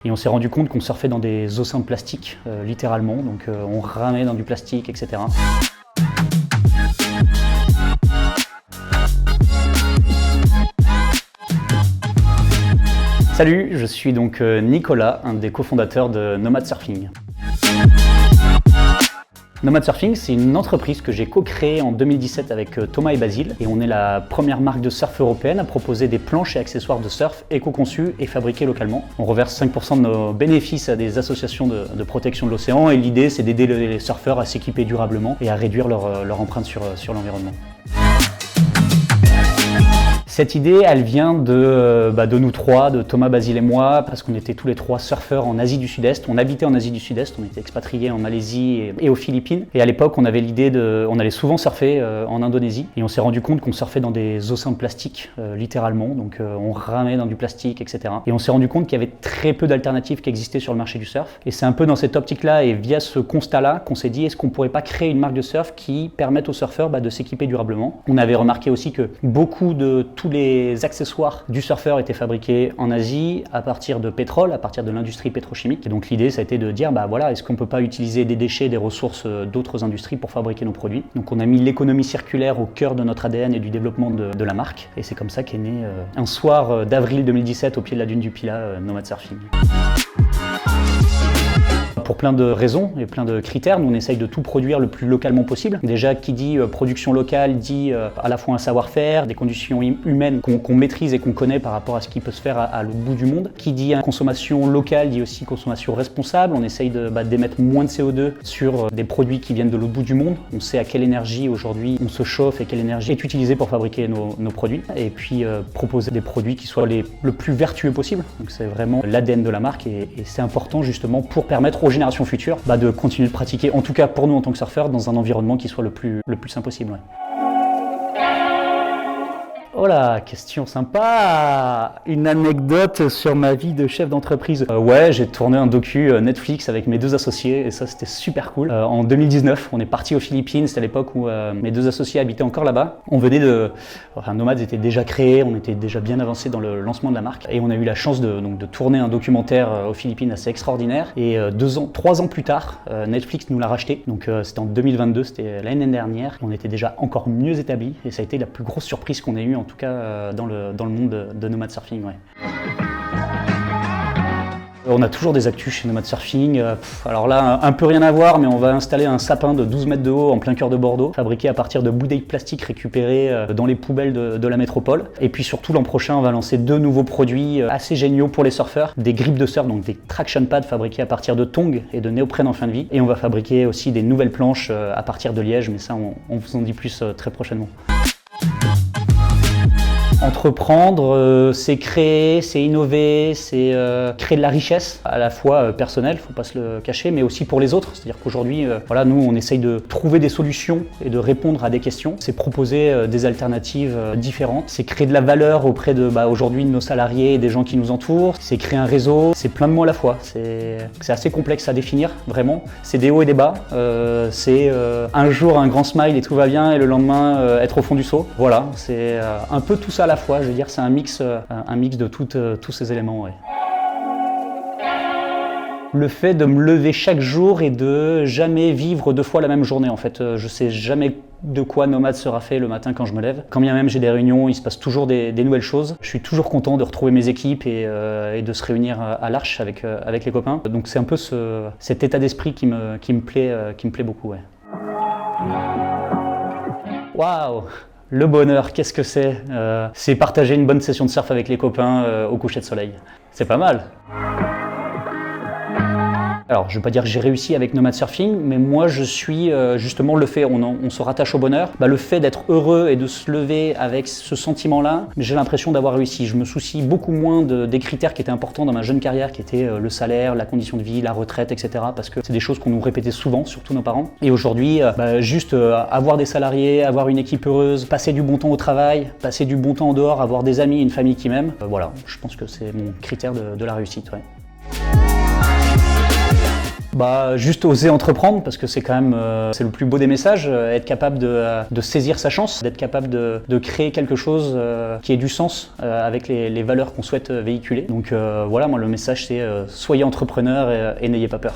Et on s'est rendu compte qu'on surfait dans des océans de plastique, littéralement, donc on ramait dans du plastique, etc. Salut, je suis donc Nicolas, un des cofondateurs de Nomad Surfing. Nomad Surfing, c'est une entreprise que j'ai co-créée en 2017 avec Thomas et Basile, et on est la première marque de surf européenne à proposer des planches et accessoires de surf éco-conçus et fabriqués localement. On reverse 5% de nos bénéfices à des associations de protection de l'océan, et l'idée c'est d'aider les surfeurs à s'équiper durablement et à réduire leur empreinte sur l'environnement. Cette idée, elle vient de nous trois, de Thomas, Basile et moi, parce qu'on était tous les trois surfeurs en Asie du Sud-Est. On habitait en Asie du Sud-Est, on était expatriés en Malaisie et aux Philippines. Et à l'époque, on avait l'idée on allait souvent surfer en Indonésie. Et on s'est rendu compte qu'on surfait dans des océans de plastique, littéralement. Donc on ramait dans du plastique, etc. Et on s'est rendu compte qu'il y avait très peu d'alternatives qui existaient sur le marché du surf. Et c'est un peu dans cette optique-là et via ce constat-là qu'on s'est dit, est-ce qu'on pourrait pas créer une marque de surf qui permette aux surfeurs de s'équiper durablement. On avait remarqué aussi que beaucoup de tous les accessoires du surfeur étaient fabriqués en Asie à partir de pétrole, à partir de l'industrie pétrochimique. Et donc l'idée, ça a été de dire, voilà, est-ce qu'on peut pas utiliser des déchets, des ressources d'autres industries pour fabriquer nos produits. Donc on a mis l'économie circulaire au cœur de notre ADN et du développement de la marque. Et c'est comme ça qu'est né un soir d'avril 2017 au pied de la dune du Pilat, Nomad Surfing. Pour plein de raisons et plein de critères, nous on essaye de tout produire le plus localement possible. Déjà, qui dit production locale dit à la fois un savoir-faire, des conditions humaines qu'on maîtrise et qu'on connaît par rapport à ce qui peut se faire à l'autre bout du monde. Qui dit consommation locale dit aussi consommation responsable. On essaye d'émettre moins de CO2 sur des produits qui viennent de l'autre bout du monde. On sait à quelle énergie aujourd'hui on se chauffe et quelle énergie est utilisée pour fabriquer nos produits. Et puis proposer des produits qui soient le plus vertueux possible. Donc c'est vraiment l'ADN de la marque et c'est important justement pour permettre aux générations futures de continuer de pratiquer, en tout cas pour nous en tant que surfeurs, dans un environnement qui soit le plus sain possible. Ouais. Oh là, question sympa! Une anecdote sur ma vie de chef d'entreprise. Ouais, j'ai tourné un docu Netflix avec mes deux associés et ça c'était super cool. En 2019, on est parti aux Philippines, c'était à l'époque où mes deux associés habitaient encore là-bas. On venait Nomad était déjà créé, on était déjà bien avancé dans le lancement de la marque et on a eu la chance de tourner un documentaire aux Philippines assez extraordinaire. Et 3 ans plus tard, Netflix nous l'a racheté. Donc c'était en 2022, c'était l'année dernière. On était déjà encore mieux établis et ça a été la plus grosse surprise qu'on ait eue en tout cas dans le monde de Nomad Surfing. Ouais. On a toujours des actus chez Nomad Surfing. Alors là, un peu rien à voir, mais on va installer un sapin de 12 mètres de haut en plein cœur de Bordeaux, fabriqué à partir de bouteilles de plastique récupérées dans les poubelles de la métropole. Et puis surtout, l'an prochain, on va lancer 2 nouveaux produits assez géniaux pour les surfeurs. Des grippes de surf, donc des traction pads fabriqués à partir de tongs et de néoprène en fin de vie. Et on va fabriquer aussi des nouvelles planches à partir de liège, mais ça, on vous en dit plus très prochainement. Entreprendre, c'est créer, c'est innover, c'est créer de la richesse, à la fois personnelle, faut pas se le cacher, mais aussi pour les autres. C'est-à-dire qu'aujourd'hui, nous, on essaye de trouver des solutions et de répondre à des questions. C'est proposer des alternatives différentes. C'est créer de la valeur auprès aujourd'hui de nos salariés et des gens qui nous entourent. C'est créer un réseau. C'est plein de mots à la fois. C'est assez complexe à définir, vraiment. C'est des hauts et des bas. C'est un jour un grand smile et tout va bien, et le lendemain être au fond du seau. Voilà, c'est un peu tout ça à la fois, je veux dire, c'est un mix de tous ces éléments. Ouais. Le fait de me lever chaque jour et de jamais vivre 2 fois la même journée, en fait. Je sais jamais de quoi Nomad sera fait le matin quand je me lève. Quand bien même j'ai des réunions, il se passe toujours des nouvelles choses. Je suis toujours content de retrouver mes équipes et de se réunir à l'Arche avec les copains. Donc c'est un peu cet état d'esprit qui me plaît beaucoup. Ouais. Waouh! Le bonheur, qu'est-ce que c'est? C'est partager une bonne session de surf avec les copains au coucher de soleil. C'est pas mal. Alors, je ne veux pas dire que j'ai réussi avec Nomad Surfing, mais moi je suis justement le fait, on se rattache au bonheur, le fait d'être heureux et de se lever avec ce sentiment-là, j'ai l'impression d'avoir réussi. Je me soucie beaucoup moins des critères qui étaient importants dans ma jeune carrière, qui étaient le salaire, la condition de vie, la retraite, etc. Parce que c'est des choses qu'on nous répétait souvent, surtout nos parents. Et aujourd'hui, juste avoir des salariés, avoir une équipe heureuse, passer du bon temps au travail, passer du bon temps en dehors, avoir des amis, une famille qui m'aime, voilà, je pense que c'est mon critère de la réussite. Ouais. Bah, juste oser entreprendre, parce que c'est quand même c'est le plus beau des messages, être capable de saisir sa chance, d'être capable de créer quelque chose qui ait du sens avec les valeurs qu'on souhaite véhiculer. Donc voilà, moi le message c'est soyez entrepreneur et n'ayez pas peur.